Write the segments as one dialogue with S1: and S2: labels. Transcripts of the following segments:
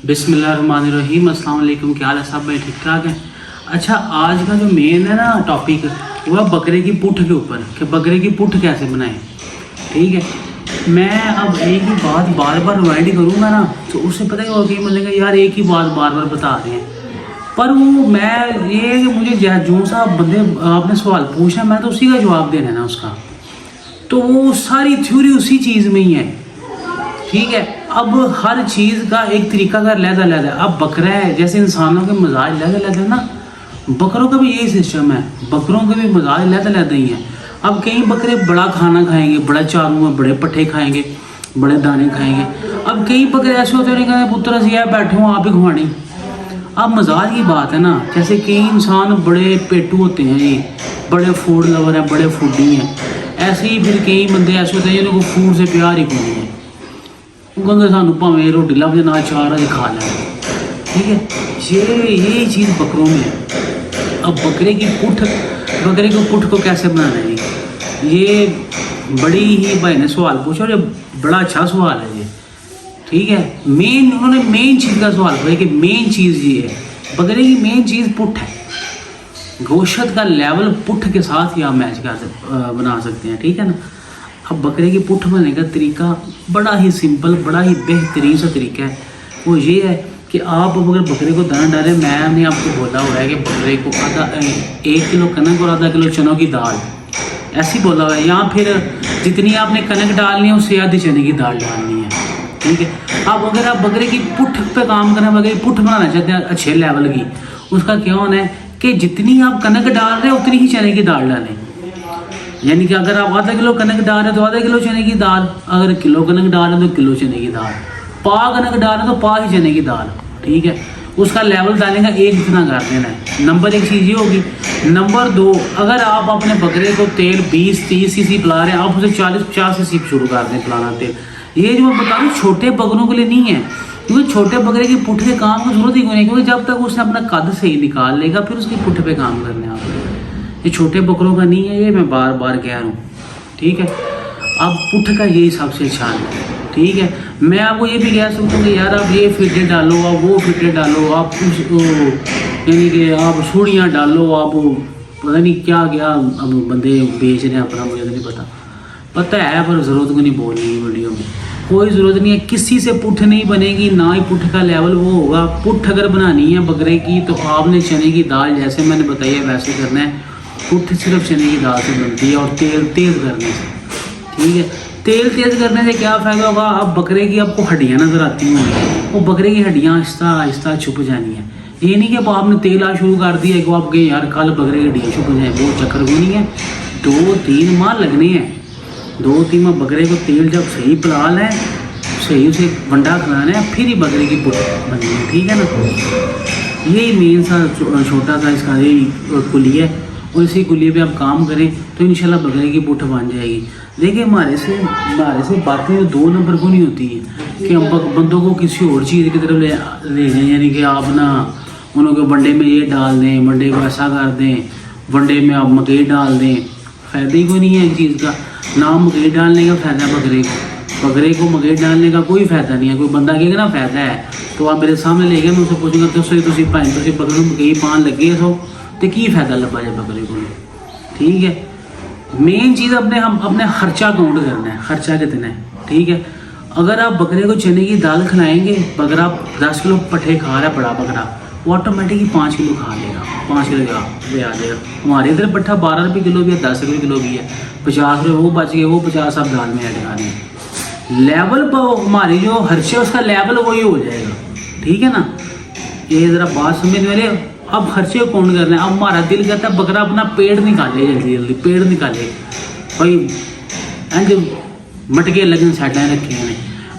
S1: बिस्मिल्लाहिर्रहमानिर्रहीम। अस्सलाम वालेकुम। क्या हाल है सब भाई, ठीक ठाक है। अच्छा, आज का जो मेन है ना टॉपिक, वो है बकरे की पुठ के ऊपर कि बकरे की पुठ कैसे बनाएं। ठीक है, मैं अब एक ही बात बार बार रिवाइंड करूँगा ना तो उससे पता है कि बोलेगा यार एक ही बात बार बार बता रहे हैं। पर वो मैं ये मुझे जो सा बंदे आपने सवाल पूछा मैं तो उसी का जवाब देना है ना उसका, तो वो सारी थ्योरी उसी चीज़ में ही है। ठीक है, अब हर चीज़ का एक तरीका का लहदा अब बकरा है, जैसे इंसानों के मजाज लहदा ना, बकरों का भी यही सिस्टम है। बकरों के भी मजाज लहदा ही है। अब कई बकरे बड़ा खाना खाएंगे, बड़ा चारू है, बड़े पट्ठे खाएंगे, बड़े दाने खाएंगे। अब कई बकरे ऐसे होते हैं कहते पुत्र असी है बैठे हो आप ही खुआनी। अब मजाज की बात है ना, जैसे कई इंसान बड़े पेटू होते हैं, ये बड़े फूड लवर हैं, बड़े फूडी हैं। ऐसे ही फिर कई बंदे ऐसे होते हैं जिनको फूड से प्यार ही कोई है, वो कहते सानू भावें रोटी लभ जाए ना चार अजे खा लें। ठीक है, ये चीज़ बकरों में है। अब बकरे की पुठ को कैसे बनाना है, ये बड़ी ही भाई ने सवाल पूछा और ये बड़ा अच्छा सवाल है ये। ठीक है, उन्होंने मेन चीज़ का सवाल किया कि मेन चीज़ ये है, बकरे की मेन चीज़ पुठ है। गोश्त का लेवल पुठ के साथ ही आप मैच बना सकते हैं। ठीक है ना। अब बकरे की पुठ बनाने का तरीका बड़ा ही सिंपल, बड़ा ही बेहतरीन सा तरीका है। वो ये है कि आप अगर बकरे को दाना डालें, मैंने आपको बोला हुआ है कि बकरे को 1 किलो कनक और आधा किलो चनों की दाल, ऐसी बोला हुआ है। या फिर जितनी आपने कनक डालनी है उससे आधी चने की दाल डालनी है। ठीक है, अब अगर आप बकरे की पुठ पे काम करना, बकरे की पुठ बनाना चाहते हैं अच्छे लेवल की, उसका क्या होना है कि जितनी आप कनक डाल रहे हैं उतनी ही चने की दाल डालें। यानी कि अगर आप आधा किलो कनक डाल रहे हैं तो आधा किलो चने की दाल, अगर किलो कनक डाल रहे हैं तो किलो चने की दाल, पा कनक डाल रहे हैं तो पा ही चने की दाल। ठीक है, उसका लेवल डालने का एक इतना कर देना है। नंबर 1 चीज़ ये होगी। नंबर 2, अगर आप अपने बकरे को तेल 20-30 सीसी पिला रहे हैं, आप उसे 40-50 सीसी शुरू कर दें पिलाना तेल। ये जो मैं बता रहा हूँ छोटे बकरों के लिए नहीं है, क्योंकि छोटे बकरे की पुठ के काम की जरूरत ही नहीं है, क्योंकि जब तक उसने अपना कद सही निकाल लेगा फिर उसकी पुठ पे काम करने आप। ये छोटे बकरों का नहीं है, ये मैं बार बार कह रहा हूँ। ठीक है, अब पुठ का यही सबसे अच्छा है। ठीक है, मैं आपको ये भी कह सकता हूँ कि यार आप ये फिटे डालो, आप वो फिटे डालो, आप यानी कि आप सूढ़ियाँ डालो, आप पता नहीं क्या क्या अब बंदे बेच रहे हैं अपना, मुझे नहीं पता है पर ज़रूरत को नहीं बोलनी वीडियो में। कोई ज़रूरत नहीं है, किसी से पुठ नहीं बनेगी, ना ही पुठ का लेवल वो होगा। पुठ अगर बनानी है बकरे की तो आपने चने की दाल जैसे मैंने बताई है वैसे करना है। पुठ सिर्फ चने की दाल से बनती है और तेल तेज़ करने से। ठीक है, तेल तेज़ करने से क्या फ़ायदा होगा, अब बकरे की आपको हड्डियाँ नज़र आती होंगी, वो बकरे की हड्डियाँ आहिस्ता आहिस्ता छुप जानी है। ये नहीं कि अब आपने तेल आ शुरू कर दिया कि आप गए यार कल बकरे की हड्डियाँ छुप जाए, वो चक्कर भी नहीं है। 2-3 माह लगने हैं। 2-3 माह बकरे को तेल जब सही पिला लें, सही उसे वंडा खिलाना है, फिर ही बकरे की पुठ बननी है। ठीक है ना। यही मेन सा छोटा सा इसका यही कुली है, और इसी कुलिए पे आप काम करें तो इंशाल्लाह बकरे की पुठ बन जाएगी। देखिए हमारे से बातें 2 नंबर को नहीं होती हैं कि हम बंदों को किसी और चीज़ की तरफ ले जाएं, यानी कि आप ना उनके वंडे में ये डाल दें, वंडे को ऐसा कर दें, वंडे में आप मकई डाल दें। फ़ायदा ही कोई नहीं है इस चीज़ का। ना मकई डालने का फ़ायदा है बकरे को मकई डालने का कोई फ़ायदा नहीं है। कोई बंदा कहेगा ना फ़ायदा है तो आप मेरे सामने ले गए, मैं उससे पूछूंगा तुम बकरे मकई पान लगे सो तो की फ़ायदा लगा जाए बकरे को। ठीक है, मेन चीज़ हम अपने खर्चा काउंट करना है, खर्चा कितना है। ठीक है, अगर आप बकरे को चने की दाल खिलाएंगे, बकरा 10 किलो पट्ठे खा रहा है बड़ा बकरा, वो ऑटोमेटिकली 5 किलो खा लेगा, 5 किलो ले आ जाएगा। हमारे इधर पट्ठा 12 रुपये किलो भी है, 10 रुपये किलो भी है, 50 रुपये वो बच गए, वो 50 आप दाल में ऐड करें। लेवल पर हमारी जो खर्चे उसका लेवल वही हो जाएगा। ठीक है ना, ये ज़रा बात समझ मेरे। अब खर्चे कौन करना है, अब हमारा दिल करता है बकरा अपना पेड़ निकाले, जल्दी पेड़ निकाले भाई, जो मटके लगे साइडें रखे हैं,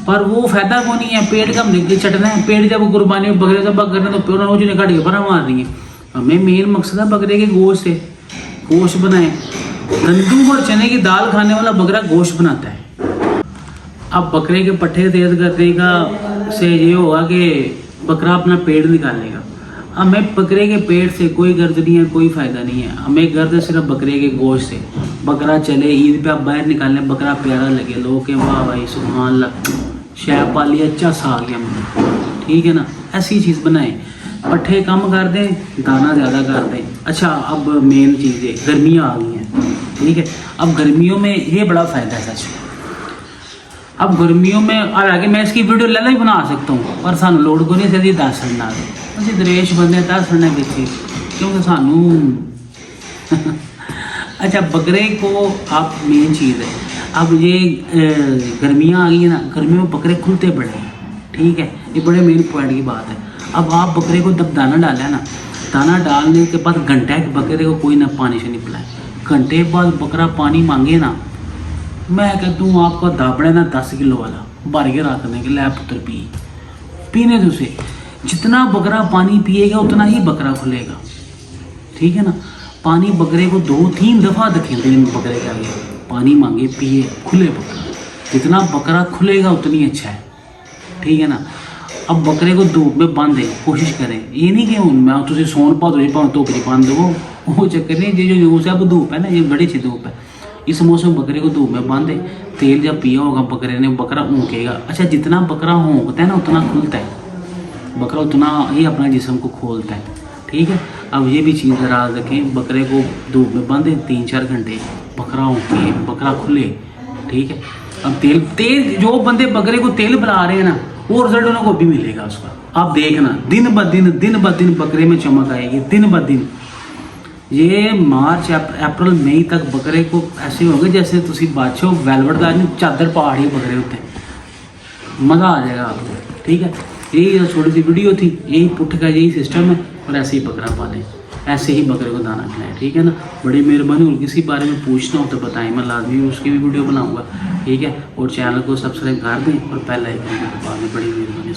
S1: पर वो फायदा को नहीं है। पेड़ का हम चटना है, पेड़ जब कुर्बानी बकरे जब करना तो रोज ने काट के बना मार देंगे। हमें मेन मकसद है बकरे के गोश्त से गोश्त बनाए। गंदम और चने की दाल खाने वाला बकरा गोश्त बनाता है। अब बकरे के पट्ठे तेज करने का से ये होगा कि बकरा अपना पेड़ निकालेगा। हमें बकरे के पेट से कोई गर्द नहीं है, कोई फ़ायदा नहीं है। हमें गर्द सिर्फ बकरे के गोश्त से। बकरा चले ईद पे आप बाहर निकालने, बकरा प्यारा लगे, लोग के वाह भाई सुभान अल्लाह, शैब पाली अच्छा सा आ गया मुझे। ठीक है ना, ऐसी चीज़ बनाएं। पट्ठे कम कर दें, दाना ज़्यादा कर दें। अच्छा अब मेन चीज़ है, गर्मियाँ आ गई हैं, ठीक है। अब गर्मियों में ये बड़ा फ़ायदा है सच। अब गर्मियों में और आगे मैं इसकी वीडियो लैला ही बना सकता हूँ, पर सानू लोड़ को नहीं चाहिए 10 सड़ना। असं दरेश बंदे 10 सड़ने पीछे, क्योंकि सानू अच्छा बकरे को आप मेन चीज़ है, अब ये गर्मियाँ आ गई है ना, गर्मियों में बकरे खुलते बड़े हैं, ठीक है। ये बड़े मेन पॉइंट की बात है। अब आप बकरे को जब दाना डाला है ना, दाना डालने के बाद घंटे के बकरे को कोई ना पानी से नहीं पिलाए। घंटे बाद बकरा पानी मांगे ना, मैं कहता हूँ आपका दाबड़ा ना 10 किलो वाला भर के रखने के लिए पुत्र पीने दो उसे। जितना बकरा पानी पिएगा उतना ही बकरा खुलेगा, ठीक है ना। पानी बकरे को 2-3 दफ़ा रखें दिन में, बकरे के आगे पानी मांगे पिए खुले बकरा। जितना बकरा खुलेगा उतनी अच्छा है, ठीक है ना। अब बकरे को धूप में बांध दें, कोशिश करें। ये नहीं कि मैं तुझे सोन पा दो भाव धूप नहीं बांध दो, वो चक्कर नहीं। जो यूज़ है वो धूप है ना, ये बड़ी अच्छी धूप है। इस मौसम में बकरे को धूप में बांधे, तेल जब पिया होगा बकरे ने, बकरा ऊँकेगा। अच्छा जितना बकरा होंकता है ना उतना खुलता है बकरा, उतना ही अपना जिस्म को खोलता है, ठीक है। अब ये भी चीज़ ज़रा रखें, बकरे को धूप में बांधें 3-4 घंटे, बकरा ऊँके, बकरा खुले, ठीक है। अब तेल जो बंदे बकरे को तेल पिला रहे हैं ना, वो रिजल्ट उनको भी मिलेगा उसका। आप देखना दिन ब दिन बकरे में चमक आएगी, दिन ब दिन। ये मार्च अप्रैल मई तक बकरे को ऐसे होगा जैसे तुसी बादशाह वेलवेट का चादर पहाड़ी बकरे होते हैं, मज़ा आ जाएगा आपको, ठीक है। यही छोटी सी वीडियो थी, यही पुठ का यही सिस्टम है, और ऐसे ही बकरा पालें, ऐसे ही बकरे को दाना खिलाएं, ठीक है ना। बड़ी मेहरबानी। और किसी बारे में पूछना हो तो बताएं, मैं लाजमी उसकी भी वीडियो बनाऊंगा, ठीक है। और चैनल को सब्सक्राइब कर दें और बेल आइकन को दबा दें, बड़ी मेहरबानी।